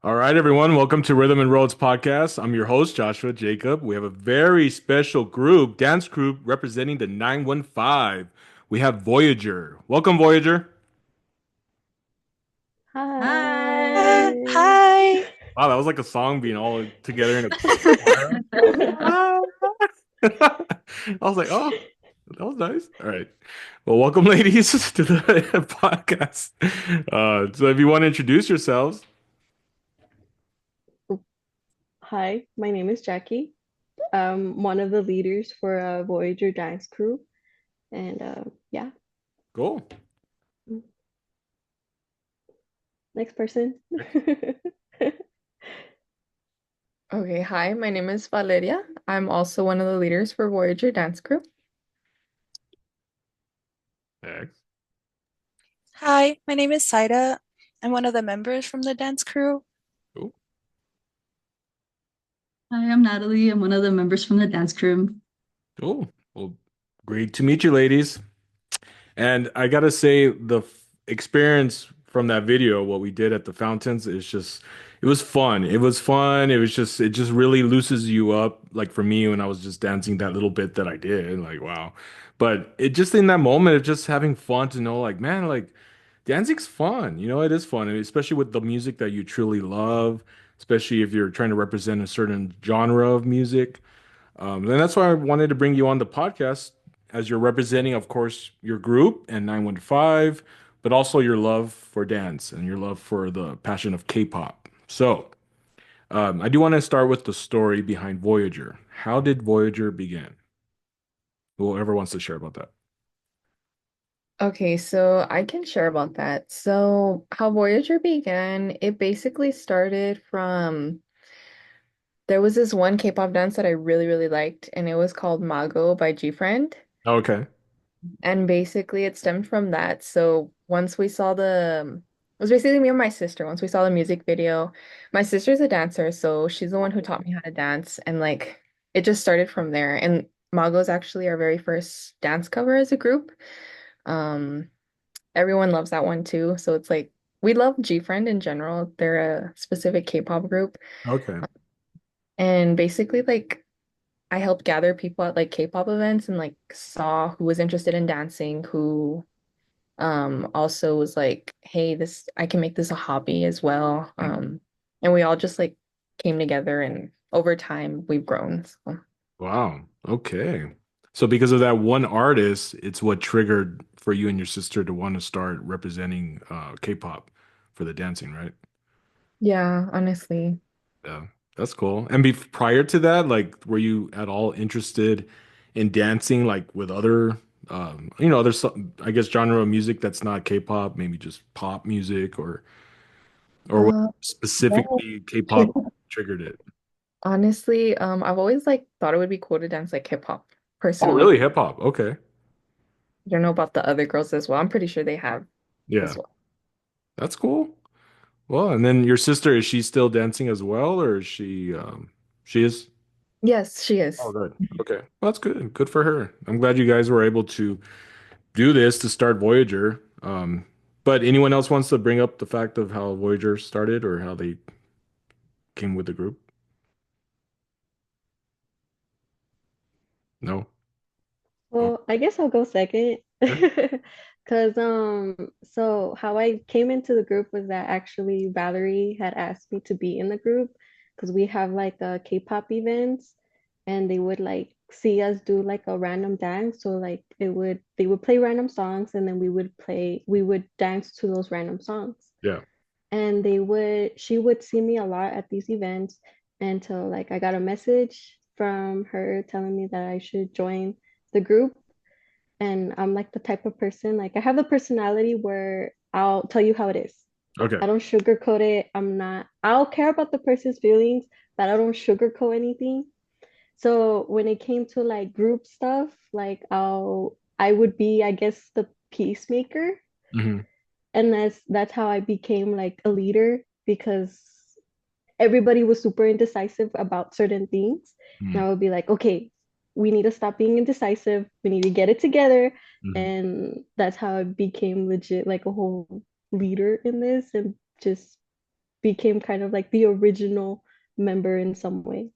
All right, everyone. Welcome to Rhythm and Roads podcast. I'm your host, Joshua Jacob. We have a very special group, dance group representing the 915. We have Voyager. Welcome, Voyager. Hi. Hi. Wow, that was like a song being all together in a choir. Ah. I was like, oh, that was nice. All right. Well, welcome, ladies, to the podcast. So if you want to introduce yourselves, Hi, my name is Jackie. I'm one of the leaders for Voyager Dance Crew. And yeah, go. next person. Okay, hi, my name is Valeria. I'm also one of the leaders for Voyager Dance Crew. Next. Hi, my name is Zayra. I'm one of the members from the dance crew. Cool. Hi, I'm Natalie. I'm one of the members from the dance crew. Cool. Well, great to meet you, ladies. And I gotta say, experience from that video, what we did at the fountains, is just, it was fun. It was fun. It just really looses you up. Like for me, when I was just dancing that little bit that I did, like, wow. But it just in that moment of just having fun to know, like, man, like dancing's fun. It is fun, and especially with the music that you truly love, especially if you're trying to represent a certain genre of music. And that's why I wanted to bring you on the podcast as you're representing, of course, your group and 915, but also your love for dance and your love for the passion of K-pop. So, I do want to start with the story behind Voyager. How did Voyager begin? Whoever wants to share about that. Okay, so I can share about that. So, how Voyager began, it basically started from there was this one K-pop dance that I really, really liked, and it was called Mago by G-Friend. Okay. And basically, it stemmed from that. So once we saw it was basically me and my sister. Once we saw the music video, my sister's a dancer, so she's the one who taught me how to dance. And like, it just started from there. And Mago's actually our very first dance cover as a group. Um, Everyone loves that one too. So it's like, we love G-Friend in general. They're a specific K-pop group. Okay. And basically, like, I helped gather people at like K-pop events and like saw who was interested in dancing, who also was like, hey, this I can make this a hobby as well. And we all just like came together and over time we've grown. So Wow. Okay. So because of that one artist, it's what triggered for you and your sister to want to start representing K-pop for the dancing, right? yeah, honestly. Yeah, that's cool. And prior to that, like, were you at all interested in dancing, like with other, other, I guess, genre of music that's not K-pop, maybe just pop music, or what Uh no. specifically K-pop triggered it? Honestly, I've always like thought it would be cool to dance like hip hop Oh, personally. really? Hip hop? Okay. I don't know about the other girls as well. I'm pretty sure they have Yeah, as well. that's cool. Well, and then your sister, is she still dancing as well, or is she is? Yes, she Oh, is. good. Okay. Well, that's good. Good for her. I'm glad you guys were able to do this to start Voyager. But anyone else wants to bring up the fact of how Voyager started or how they came with the group? No? Oh, Well, I guess I'll go second. yeah. Because so how I came into the group was that actually Valerie had asked me to be in the group because we have like a K-pop events and they would like see us do like a random dance. So like they would play random songs and then we would dance to those random songs. Yeah. And she would see me a lot at these events until like I got a message from her telling me that I should join the group. And I'm like the type of person, like I have the personality where I'll tell you how it is. Okay. I don't sugarcoat it. I'll care about the person's feelings, but I don't sugarcoat anything. So when it came to like group stuff, like I would be, I guess, the peacemaker. Hmm. And that's how I became like a leader because everybody was super indecisive about certain things. And I would be like, okay, we need to stop being indecisive. We need to get it together. Hmm. And that's how I became legit like a whole leader in this and just became kind of like the original member in some way.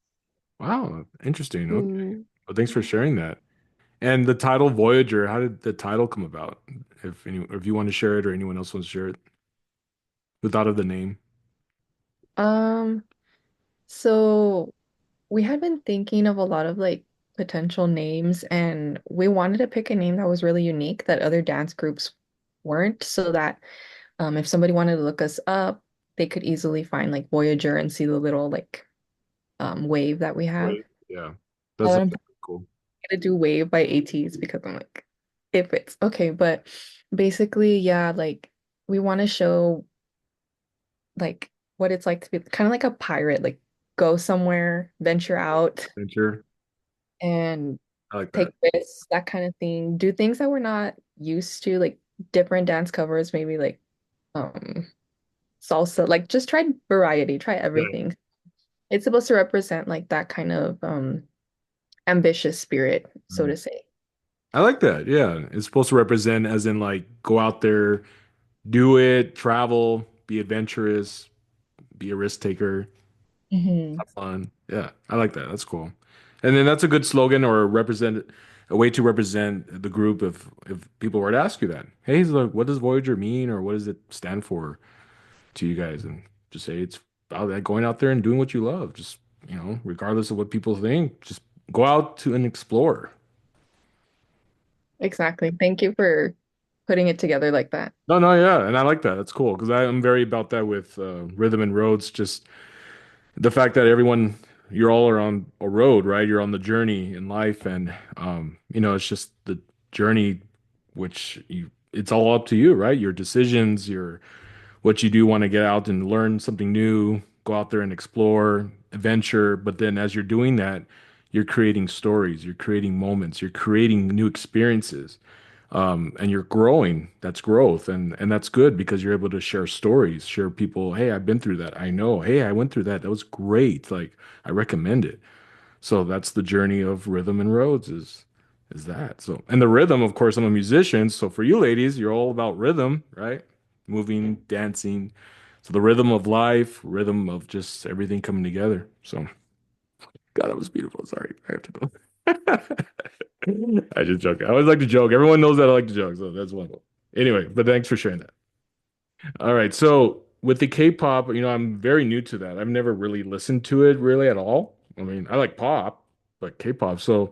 Wow, interesting. Okay. Mm. Well, thanks for sharing that. And the title Voyager, how did the title come about? If you want to share it or anyone else wants to share it, who thought of the name? Um, so we had been thinking of a lot of like potential names, and we wanted to pick a name that was really unique that other dance groups weren't, so that if somebody wanted to look us up, they could easily find like Voyager and see the little like wave that we have. Wait. Yeah, Oh, that's and I'm cool. gonna do wave by ATs because I'm like, if it's okay, but basically, yeah, like we want to show like what it's like to be kind of like a pirate, like go somewhere, venture out Venture. and I like take that. risks, that kind of thing. Do things that we're not used to, like different dance covers, maybe like um salsa, like just try variety, try Yeah. everything. It's supposed to represent like that kind of ambitious spirit, so Mm. to say. I like that. Yeah. It's supposed to represent as in like go out there, do it, travel, be adventurous, be a risk taker, Hmm. have fun. Yeah. I like that. That's cool. And then that's a good slogan or a way to represent the group if people were to ask you that. Hey, so what does Voyager mean or what does it stand for to you guys? And just say it's about that going out there and doing what you love. Just, regardless of what people think, just go out to and explore. Exactly. Thank you for putting it together like that. No, no, yeah, and I like that. That's cool because I'm very about that with rhythm and roads. Just the fact that you're all are on a road, right? You're on the journey in life, and it's just the journey, it's all up to you, right? Your decisions, your what you do want to get out and learn something new, go out there and explore, adventure. But then as you're doing that, you're creating stories, you're creating moments, you're creating new experiences, and you're growing. That's growth, and that's good because you're able to share stories, share people. Hey, I've been through that. I know. Hey, I went through that. That was great. Like I recommend it. So that's the journey of rhythm and roads is that. So and the rhythm, of course, I'm a musician. So for you ladies, you're all about rhythm, right? Moving, dancing. So the rhythm of life, rhythm of just everything coming together. So God, that was beautiful. Sorry, I have to go. I just joke. I always like to joke. Everyone knows that I like to joke, so that's wonderful. Anyway, but thanks for sharing that. All right, so with the K-pop, I'm very new to that. I've never really listened to it really at all. I mean, I like pop, but K-pop. So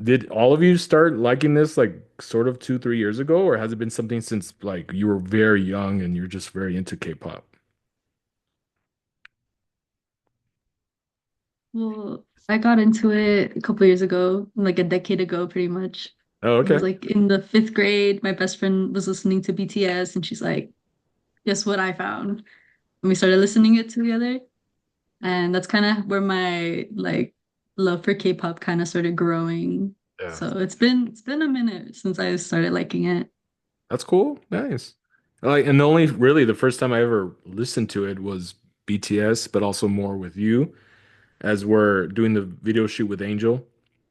did all of you start liking this like sort of 2, 3 years ago, or has it been something since like you were very young and you're just very into K-pop? Well, I got into it a couple years ago, like a decade ago, pretty much. Oh, It was okay. like in the fifth grade. My best friend was listening to BTS, and she's like, "Guess what I found?" And we started listening it together, and that's kind of where my like love for K-pop kind of started growing. Yeah. So it's been a minute since I started liking it. That's cool. Nice. Like, and the only really the first time I ever listened to it was BTS, but also more with you as we're doing the video shoot with Angel.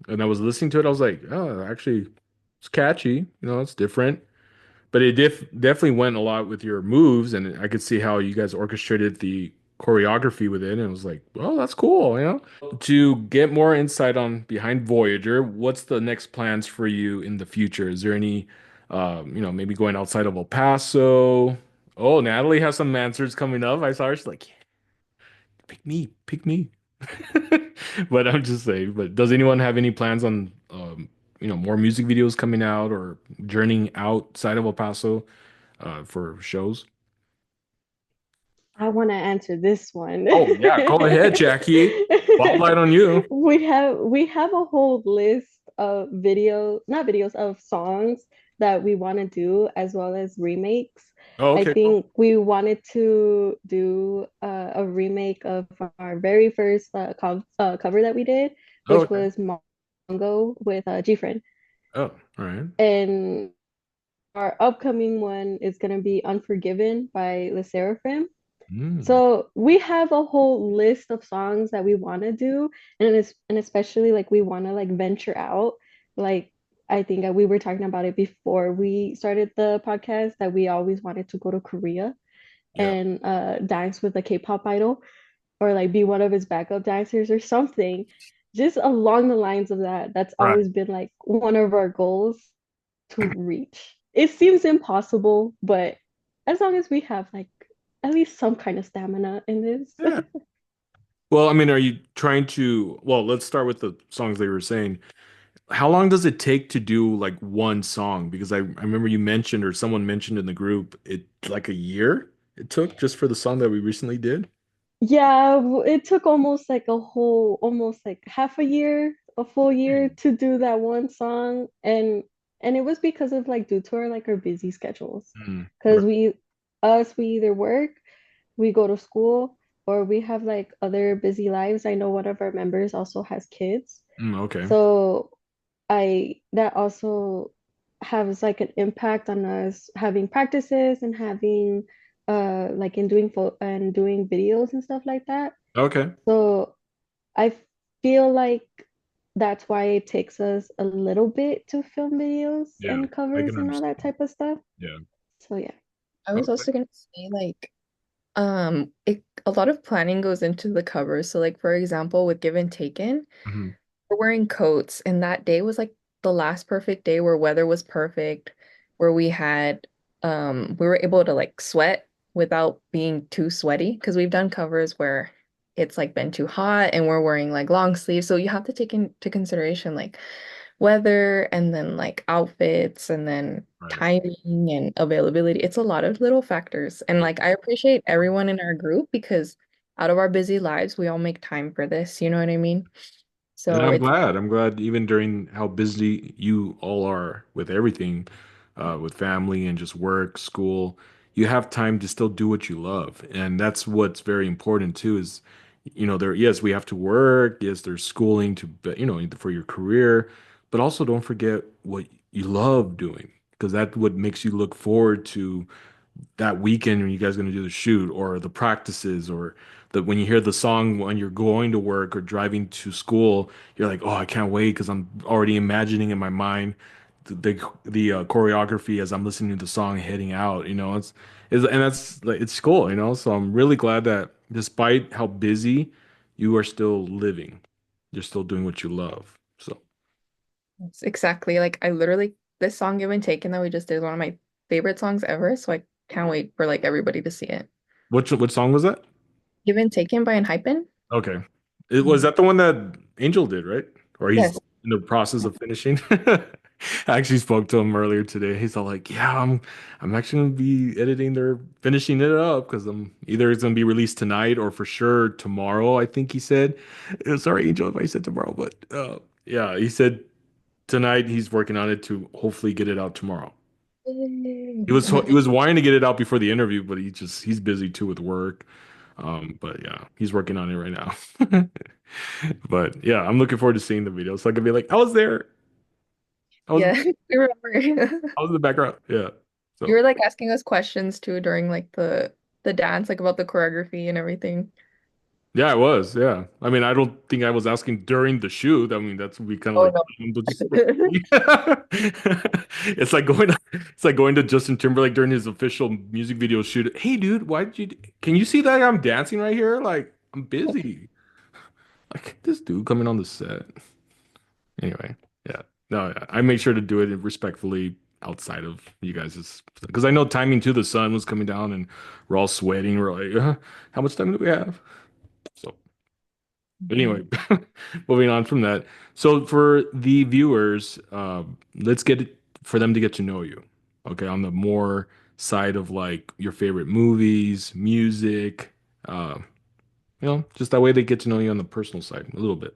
And I was listening to it, I was like, oh, actually, it's catchy. It's different. But it definitely went a lot with your moves, and I could see how you guys orchestrated the choreography with it. And it was like, oh, that's cool. To get more insight on behind Voyager, what's the next plans for you in the future? Is there any, maybe going outside of El Paso? Oh, Natalie has some answers coming up. I saw her. She's like, yeah, pick me. But I'm just saying. But does anyone have any plans on, more music videos coming out or journeying outside of El Paso, for shows? I want to answer this one. Oh yeah, go ahead, Jackie. Spotlight on you. We have a whole list of videos, not videos, of songs that we want to do as well as remakes. Oh, I okay, cool. think we wanted to do a remake of our very first cover that we did, Oh, which okay. was Mongo with G-Friend. Oh, all right. And our upcoming one is going to be Unforgiven by Le Seraphim. Mm. So we have a whole list of songs that we want to do, and especially like we want to like venture out. Like I think that we were talking about it before we started the podcast that we always wanted to go to Korea. Yeah. and dance with a K-pop idol or like be one of his backup dancers or something. Just along the lines of that. That's Right. always been like one of our goals to reach. It seems impossible, but as long as we have like at least some kind of stamina in this. Yeah. Well, I mean, are you trying to, well, let's start with the songs they were saying. How long does it take to do like one song? Because I remember you mentioned or someone mentioned in the group it like a year it took just for the song that we recently did. Yeah, it took almost like almost like half a year, a full year Dang. to do that one song, and it was because of like due to our busy schedules, Mm, because right. we either work, we go to school, or we have like other busy lives. I know one of our members also has kids, Okay. so I that also has like an impact on us having practices and having like in doing doing videos and stuff like that. Okay. So I feel like that's why it takes us a little bit to film videos Yeah. and I covers can and all that understand. type of stuff. Yeah. So yeah. I was Okay. also gonna say like a lot of planning goes into the cover. So like for example with Give and Taken, Mhm. we're wearing coats and that day was like the last perfect day where weather was perfect, where we were able to like sweat without being too sweaty because we've done covers where it's like been too hot and we're wearing like long sleeves. So you have to take into consideration like weather and then like outfits and then Right. timing and availability. It's a lot of little factors. And like I appreciate everyone in our group because out of our busy lives, we all make time for this. You know what I mean? And So I'm it's glad. I'm glad even during how busy you all are with everything, with family and just work, school, you have time to still do what you love. And that's what's very important too is, there, yes, we have to work. Yes, there's schooling to, for your career, but also don't forget what you love doing because that's what makes you look forward to that weekend when you guys going to do the shoot or the practices or when you hear the song when you're going to work or driving to school, you're like, oh, I can't wait because I'm already imagining in my mind the choreography as I'm listening to the song heading out. And that's like it's cool. So I'm really glad that despite how busy you are still living, you're still doing what you love. So It's exactly like I literally this song Give and Taken that we just did is one of my favorite songs ever. So I can't wait for like everybody to see it. which song was that? Give and Taken by Hypen. Okay. It was that the one that Angel did, right? Or he's Yes. in the process of finishing. I actually spoke to him earlier today. He's all like, "Yeah, I'm actually gonna be editing their finishing it up because I'm either it's gonna be released tonight or for sure tomorrow." I think he said. Sorry, Angel, if I said tomorrow, but yeah, he said tonight he's working on it to hopefully get it out tomorrow. Yay. He was wanting to get it out before the interview, but he's busy too with work. But yeah, he's working on it right now. But yeah, I'm looking forward to seeing the video. So I can be like, I was there. I was Yeah, we remember. I was in the background. Yeah. You So were like asking us questions too during like the dance, like about the choreography and everything. yeah, I was. Yeah. I mean, I don't think I was asking during the shoot. I mean, that's would be kind of Oh like no. it's like going to Justin Timberlake during his official music video shoot. Hey, dude, can you see that I'm dancing right here? Like, I'm busy. Like this dude coming on the set. Anyway, yeah. No, yeah. I make sure to do it respectfully outside of you guys' because I know timing to the sun was coming down and we're all sweating. We're like, how much time do we have? So anyway, moving on from that. So for the viewers, let's get it for them to get to know you. Okay, on the more side of like your favorite movies, music, just that way they get to know you on the personal side a little bit.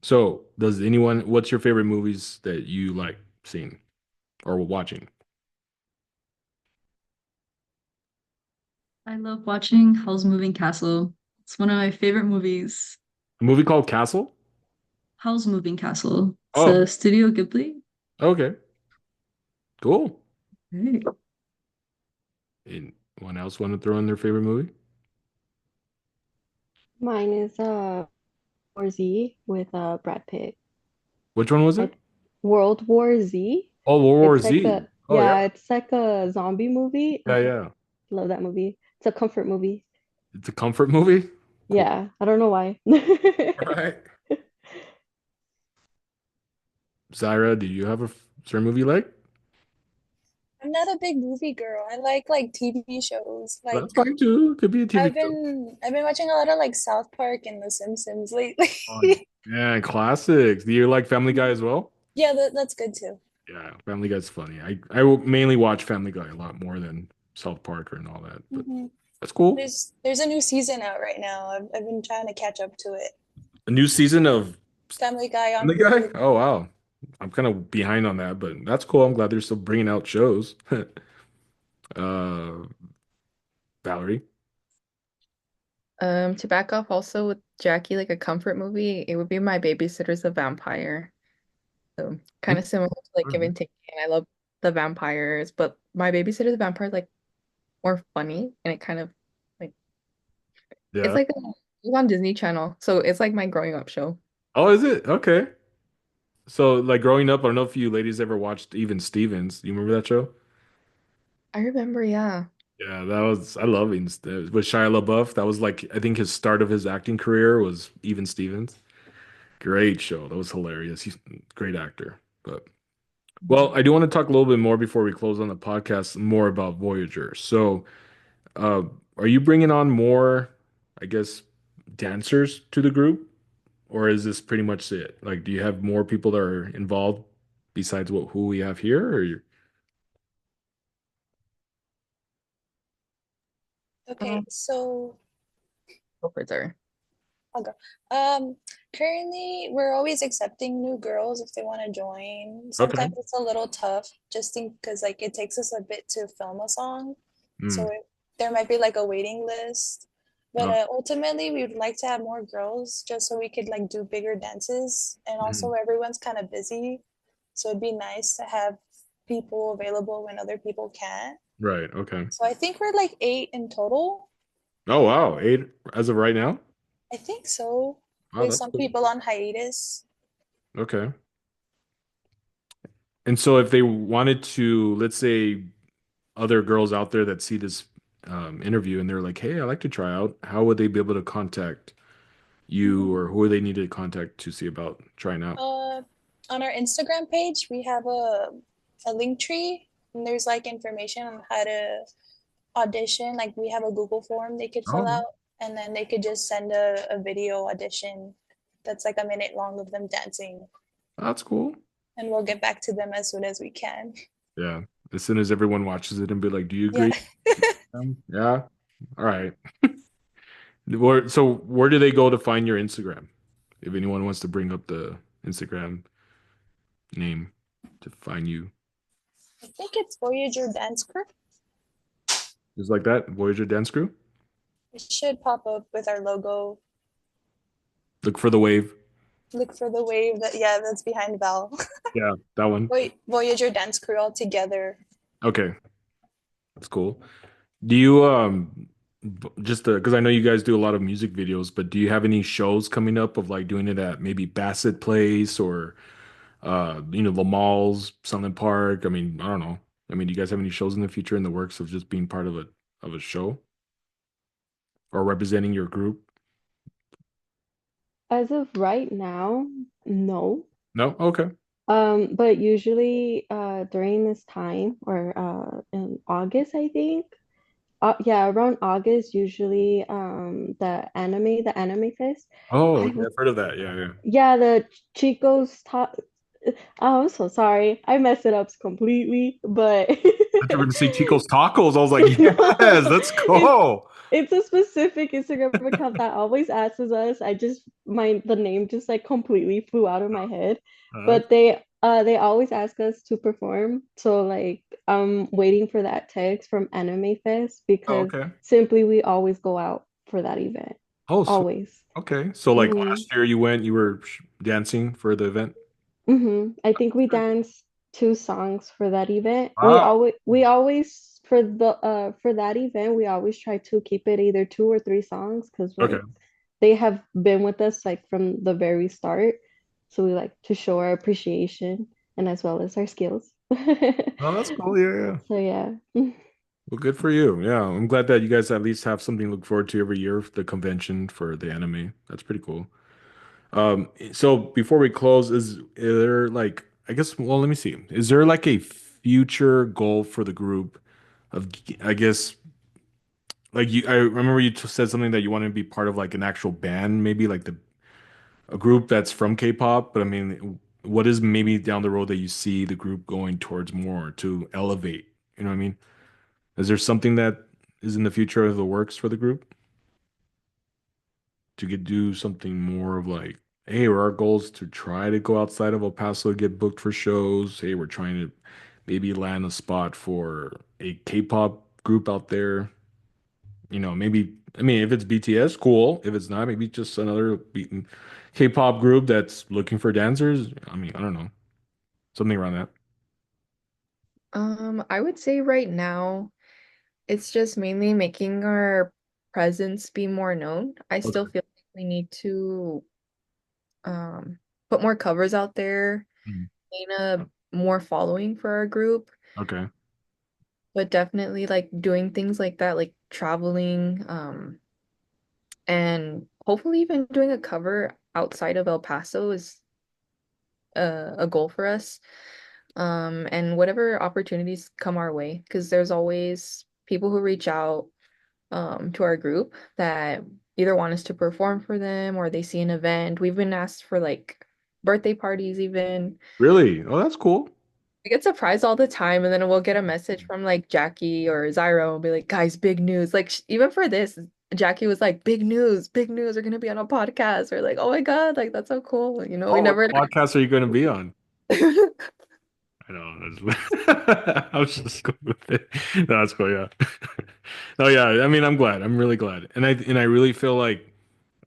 So, what's your favorite movies that you like seeing or watching? I love watching Howl's Moving Castle. It's one of my favorite movies. A movie called Castle? Howl's Moving Castle. It's Oh, a Studio Ghibli. okay. Cool. Right. Anyone else want to throw in their favorite movie? Mine is War Z with Brad Pitt. Which one was I it? World War Z. Oh, World War It's like Z. a Oh, yeah. yeah, it's like a zombie movie. Yeah, yeah. Love that movie. It's a comfort movie. It's a comfort movie. Cool. Yeah, I don't know why. All right. Zyra, do you have a certain movie you like? I'm not a big movie girl. I like TV shows. That's Like fine too. It could be a TV show. I've been watching a lot of like South Park and The Simpsons lately. Oh, yeah, classics. Do you like Family Guy as well? Yeah, that's good too. Yeah, Family Guy's funny. I will mainly watch Family Guy a lot more than South Park and all that, but Hmm. that's cool. There's a new season out right now. I've been trying to catch up to it. A new season of Family Guy on Family Guy? Hulu. Oh wow. I'm kind of behind on that, but that's cool. I'm glad they're still bringing out shows. Uh, Valerie. To back off also with Jackie, like a comfort movie, it would be My Babysitter's a Vampire. So kind of similar to like Give and Take. And I love the vampires, but My Babysitter's a Vampire is like more funny and it kind of like it's Yeah. like it's on Disney Channel. So it's like my growing up show. Oh, is it? Okay. So like growing up, I don't know if you ladies ever watched Even Stevens. Do you remember that show? I remember, yeah. Yeah, that was I love Even with Shia LaBeouf. That was like I think his start of his acting career was Even Stevens. Great show. That was hilarious. He's a great actor. But well, I do want to talk a little bit more before we close on the podcast, more about Voyager. So, uh, are you bringing on more, I guess, dancers to the group, or is this pretty much it? Like, do you have more people that are involved besides what who we have here, or Okay, so Go for it, Zara. I'll go. Um, Currently we're always accepting new girls if they want to join. okay? Sometimes it's a little tough just because like it takes us a bit to film a song. Hmm. So there might be like a waiting list. But Oh, ultimately we would like to have more girls just so we could like do bigger dances. And also mhm. everyone's kind of busy. So it'd be nice to have people available when other people can't. Right. Okay. So I think we're like 8 in total. Oh wow, eight as of right now. I think so, Wow, with that's some cool. people on hiatus. Okay. And so if they wanted to, let's say other girls out there that see this interview and they're like, "Hey, I'd like to try out," how would they be able to contact you, or who would they need to contact to see about trying out? Uh, on our Instagram page, we have a link tree, and there's like information on how to audition. Like we have a Google form they could fill Oh, out, and then they could just send a video audition that's like a minute long of them dancing, that's cool. and we'll get back to them as soon as we can. Yeah. As soon as everyone watches it and be like, "Do you Yeah. agree?" Yeah. All right. Where do they go to find your Instagram? If anyone wants to bring up the Instagram name to find you, I think it's Voyager Dance Crew. just like that, Voyager Dance Crew. It should pop up with our logo. Look for the wave. Look for the wave that, yeah, that's behind Val. Yeah, that one. Voyager Dance Crew all together. Okay, that's cool. Do you just because I know you guys do a lot of music videos, but do you have any shows coming up of like doing it at maybe Bassett Place or the malls, Sunland Park? I mean, I don't know. I mean, do you guys have any shows in the future in the works of just being part of a show or representing your group? As of right now, no. No? Okay. But usually during this time or in August, I think. Yeah, around August, usually the anime fest. Oh, I okay. w- I've heard of that. Yeah, yeah. yeah, the Chico's top. Oh, I'm so sorry. I messed it up completely, but I thought you were going to say Chico's Tacos. I was like, no, yes, let's it's go. it's a specific Instagram account that always asks us. The name just like completely flew out of my head. Uh, But they always ask us to perform. So like I'm waiting for that text from Anime Fest oh, because okay. simply we always go out for that event. Oh, sweet. Always. Okay. So like Mm-hmm. last year you went, you were dancing for the event. I think we danced two songs for that event. Wow. We always for that event we always try to keep it either two or three songs because Okay. like they have been with us like from the very start. So we like to show our appreciation and as well as our skills. Oh, that's cool. Yeah, yeah. So yeah. Well, good for you. Yeah, I'm glad that you guys at least have something to look forward to every year, the convention for the anime. That's pretty cool. So before we close, is there like, I guess, well, let me see. Is there like a future goal for the group of, I guess, like I remember you said something that you want to be part of like an actual band, maybe like a group that's from K-pop, but I mean, what is maybe down the road that you see the group going towards more to elevate? You know what I mean? Is there something that is in the future of the works for the group to get do something more of like, hey, our goal is to try to go outside of El Paso, get booked for shows. Hey, we're trying to maybe land a spot for a K-pop group out there. Maybe I mean if it's BTS, cool. If it's not, maybe just another K-pop group that's looking for dancers. I mean, I don't know. Something around that. I would say right now it's just mainly making our presence be more known. I still Okay. feel like we need to um put more covers out there, Mhm. gain a more following for our group, Okay. but definitely like doing things like that, like traveling, and hopefully even doing a cover outside of El Paso is a goal for us. And whatever opportunities come our way, because there's always people who reach out to our group that either want us to perform for them or they see an event. We've been asked for like birthday parties even. Really? Oh, that's cool. We get surprised all the time, and then we'll get a message from like Jackie or Zyra and be like, guys, big news. Like even for this, Jackie was like, big news, we're gonna be on a podcast. We're like, oh my God, like that's so cool. We Oh, what never podcast are you going to be on? I know. I was just going with it. No, that's cool. Yeah. Oh yeah. I mean, I'm glad. I'm really glad, and I really feel like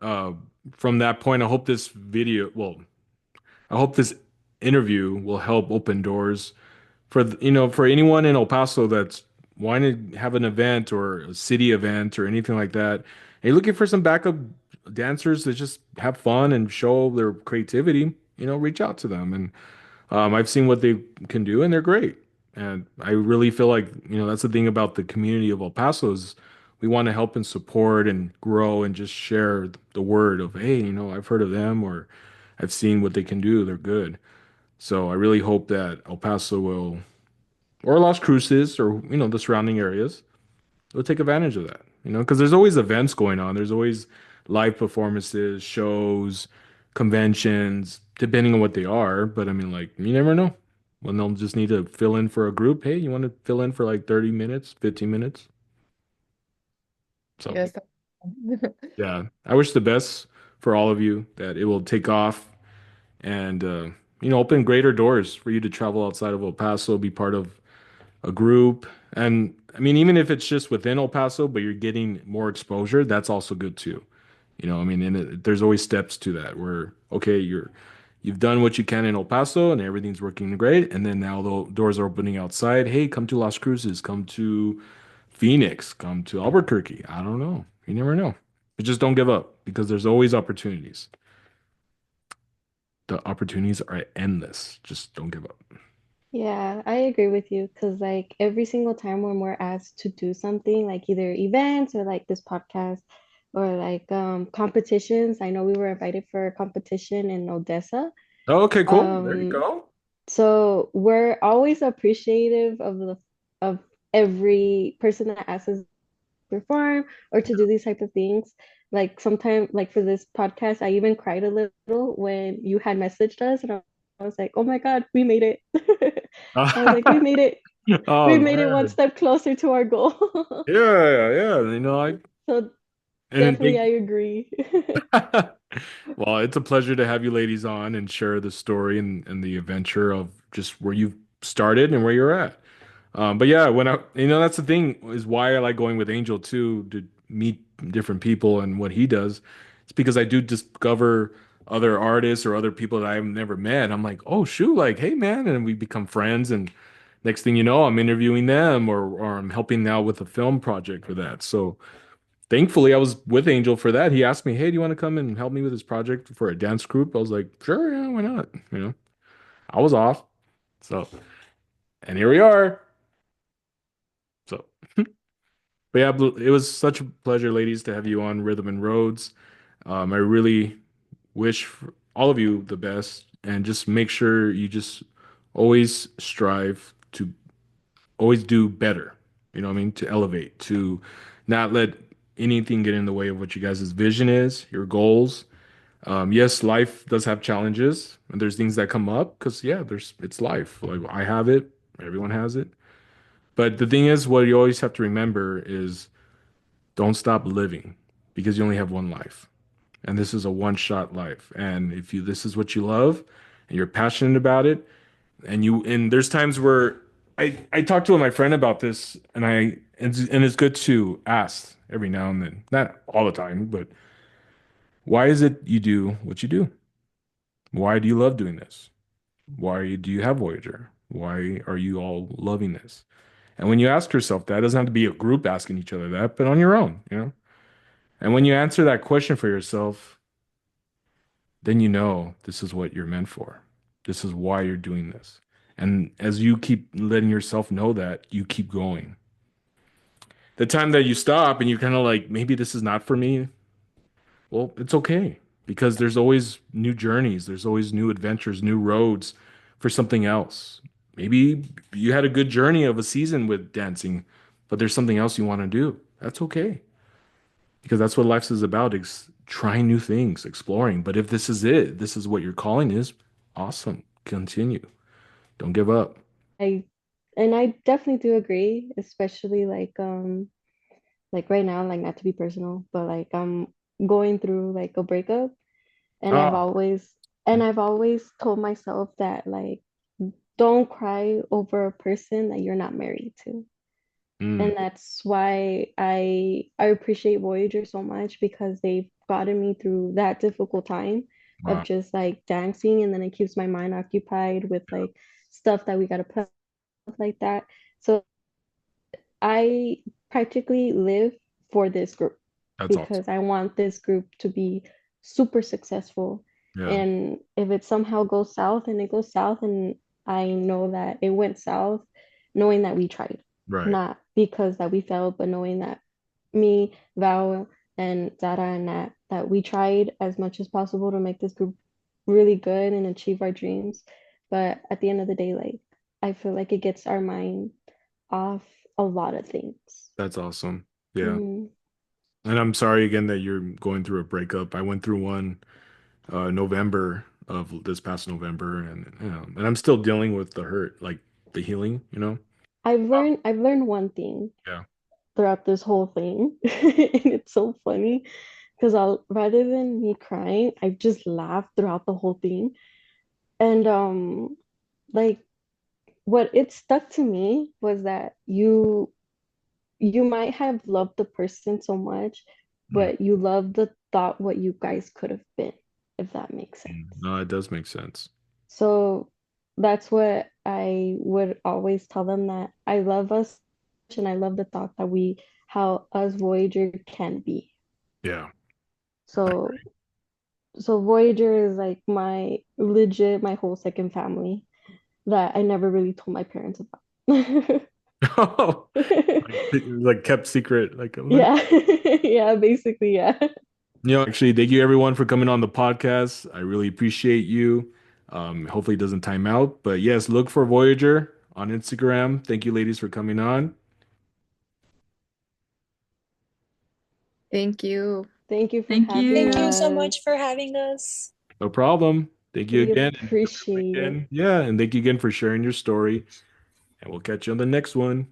uh, from that point, I hope this video. Well, I hope this interview will help open doors for for anyone in El Paso that's wanting to have an event or a city event or anything like that. Hey, looking for some backup dancers that just have fun and show their creativity. Reach out to them and I've seen what they can do, and they're great. And I really feel like, that's the thing about the community of El Paso is we want to help and support and grow and just share the word of, hey, I've heard of them or I've seen what they can do. They're good. So I really hope that El Paso will, or Las Cruces or, the surrounding areas will take advantage of that, because there's always events going on. There's always live performances, shows, conventions, depending on what they are. But I mean, like, you never know when they'll just need to fill in for a group. Hey, you want to fill in for like 30 minutes, 15 minutes? So, Yes. yeah, I wish the best for all of you that it will take off and, open greater doors for you to travel outside of El Paso, be part of a group. And I mean, even if it's just within El Paso, but you're getting more exposure, that's also good too. I mean, and there's always steps to that where, okay, you've done what you can in El Paso and everything's working great. And then now the doors are opening outside. Hey, come to Las Cruces, come to Phoenix, come to Albuquerque. I don't know. You never know. But just don't give up because there's always opportunities. The opportunities are endless. Just don't give up. Yeah, I agree with you because like every single time when we're asked to do something, like either events or like this podcast or like competitions. I know we were invited for a competition in Odessa. Okay, cool. There you Um, go. so we're always appreciative of every person that asks us to perform or to do these type of things. Like sometimes, like for this podcast, I even cried a little when you had messaged us, and I was like, "Oh my God, we made it!" I was like, we Oh made it one man. step closer to our goal." Yeah, yeah. So And definitely, thank I agree. well, it's a pleasure to have you ladies on and share the story and the adventure of just where you started and where you're at. But yeah, that's the thing is why I like going with Angel too, to meet different people and what he does. It's because I do discover other artists or other people that I've never met. I'm like, oh shoot, like, hey man, and we become friends. And next thing you know, I'm interviewing them or I'm helping out with a film project for that. So thankfully, I was with Angel for that. He asked me, "Hey, do you want to come and help me with this project for a dance group?" I was like, "Sure, yeah, why not?" I was off. So, and here we are. So, But yeah, it was such a pleasure, ladies, to have you on Rhythm and Roads. I really wish for all of you the best, and just make sure you just always strive to always do better. You know what I mean? To elevate, to not let anything get in the way of what you guys' vision is, your goals. Yes, life does have challenges, and there's things that come up because yeah, there's it's life. Like I have it, everyone has it. But the thing is, what you always have to remember is don't stop living because you only have one life. And this is a one-shot life. And if you this is what you love and you're passionate about it, and there's times where I talked to my friend about this, and it's good to ask every now and then, not all the time, but why is it you do what you do? Why do you love doing this? Why do you have Voyager? Why are you all loving this? And when you ask yourself that, it doesn't have to be a group asking each other that, but on your own, you know? And when you answer that question for yourself, then you know this is what you're meant for. This is why you're doing this. And as you keep letting yourself know that, you keep going. The time that you stop and you kind of like, maybe this is not for me, well, it's okay because there's always new journeys, there's always new adventures, new roads for something else. Maybe you had a good journey of a season with dancing, but there's something else you want to do. That's okay because that's what life is about, trying new things, exploring. But if this is it, this is what your calling is, awesome. Continue. Don't give up. I and I definitely do agree, especially like right now, like not to be personal, but like I'm going through like a breakup, and Oh, I've always told myself that like don't cry over a person that you're not married to. mm, And that's why I appreciate Voyager so much because they've gotten me through that difficult time of wow. just like dancing, and then it keeps my mind occupied with like stuff that we gotta put like that. So I practically live for this group That's awesome. because I want this group to be super successful. Yeah, And if it somehow goes south, and it goes south, and I know that it went south, knowing that we tried, right. not because that we failed, but knowing that me, Val, and Zara and Nat, that we tried as much as possible to make this group really good and achieve our dreams. But at the end of the day, like I feel like it gets our mind off a lot of things. That's awesome. Yeah. Mhm. And I'm sorry again that you're going through a breakup. I went through one November of this past November, and and I'm still dealing with the hurt, like the healing, you know? I've learned one thing Yeah. throughout this whole thing, and it's so funny because I'll rather than me crying, I just laughed throughout the whole thing. And like what it stuck to me was that you might have loved the person so much, Mm, but you love the thought what you guys could have been, if that makes sense. no, it does make sense. So that's what I would always tell them, that I love us and I love the thought that we how us Voyager can be. Yeah. So so Voyager is like my legit my whole second family that I never really told my parents about. Oh, like kept secret. Like what? Yeah. Yeah, basically, yeah. Actually, thank you everyone for coming on the podcast. I really appreciate you. Hopefully it doesn't time out. But yes, look for Voyager on Instagram. Thank you, ladies, for coming on. Thank you. Thank you for Thank having Thank you you. so us. much for having us. No problem. Thank you We again. And appreciate it. again. Yeah, and thank you again for sharing your story. And we'll catch you on the next one.